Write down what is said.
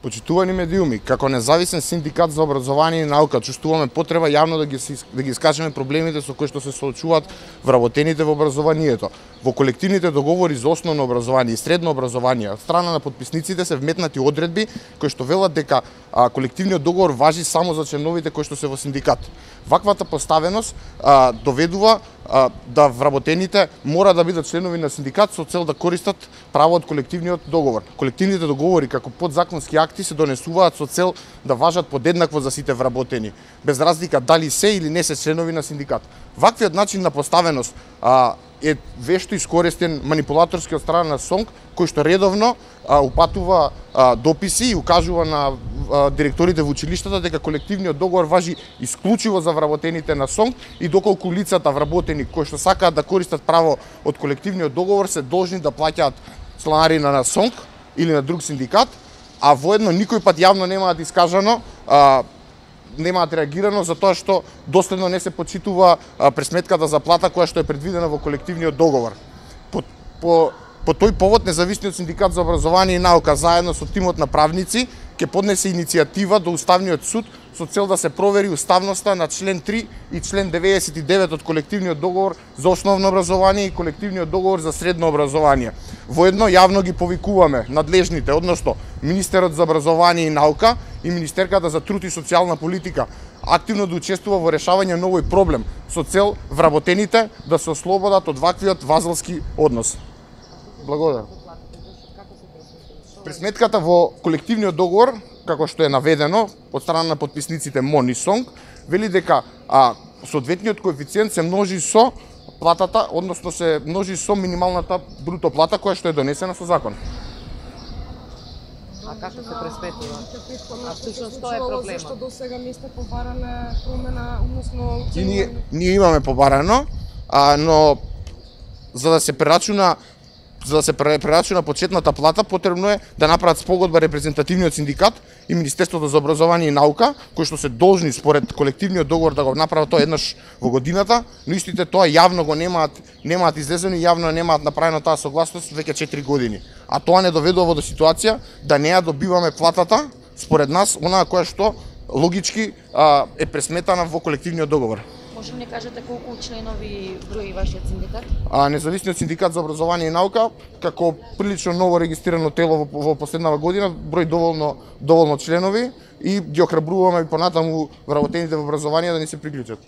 Почитувани медиуми, како независен синдикат за образование и наука, чувствуваме потреба јавно да ги искажеме проблемите со кои што се соочуваат вработените во образованието. Во колективните договори за основно образование и средно образование од страна на подписниците се вметнати одредби кои што велат дека колективниот договор важи само за членовите кои што се во синдикат. Ваквата поставеност доведува да вработените мора да бидат членови на синдикат со цел да користат право од колективниот договор. Колективните договори како подзаконски акти се донесуваат со цел да важат подеднакво за сите вработени, без разлика дали се или не се членови на синдикат. Ваквиот начин на поставеност е вешто искористен манипулаторски од страна на СОНК, кој што редовно упатува дописи и укажува на директорите во училиштата дека колективниот договор важи исклучиво за вработените на СОНК и доколку лицата вработени кои што сакаат да користат право од колективниот договор се должни да плаќаат чланарина на СОНК или на друг синдикат, а воедно никој пат јавно немаат искажано немаат реагирано за тоа што доследно не се почитува пресметката за плата која што е предвидена во колективниот договор. По тој повод независниот синдикат за образование и наука заедно со тимот на правници ќе поднесе иницијатива до Уставниот суд со цел да се провери уставноста на член 3 и член 99 од колективниот договор за основно образование и колективниот договор за средно образование. Воедно јавно ги повикуваме надлежните, односно Министерот за образование и наука и Министерката за труд и социјална политика активно да учествува во решавање на овој проблем со цел вработените да се ослободат од ваквиот вазалски однос. Благодарам. Пресметката во колективниот договор, како што е наведено од страна на подписниците МОН и СОНК, вели дека соодветниот коефициент се множи со платата, односно се множи со минималната бруто плата која што е донесена со закон. А како се пресметува? А всушност тоа е проблемот. Зашто до сега не сте побарале промена, односно Ние имаме побарано, но за да се прерачуна почетната плата, потребно е да направат спогодба репрезентативниот синдикат и Министерството за образование и наука, кои што се должни според колективниот договор да го направат тоа еднаш во годината, но истите тоа јавно го немаат излезено и јавно немаат направено таа согласност веќе 4 години. А тоа не доведува до ситуација да не ја добиваме платата според нас, онаа која што логички е пресметана во колективниот договор. Може ли не кажете колку членови брои вашиот синдикат? Независниот синдикат за образование и наука, како прилично ново регистрирано тело во последнава година, број доволно членови и ги охрабруваме и понатаму вработените во образование да не се приклучат.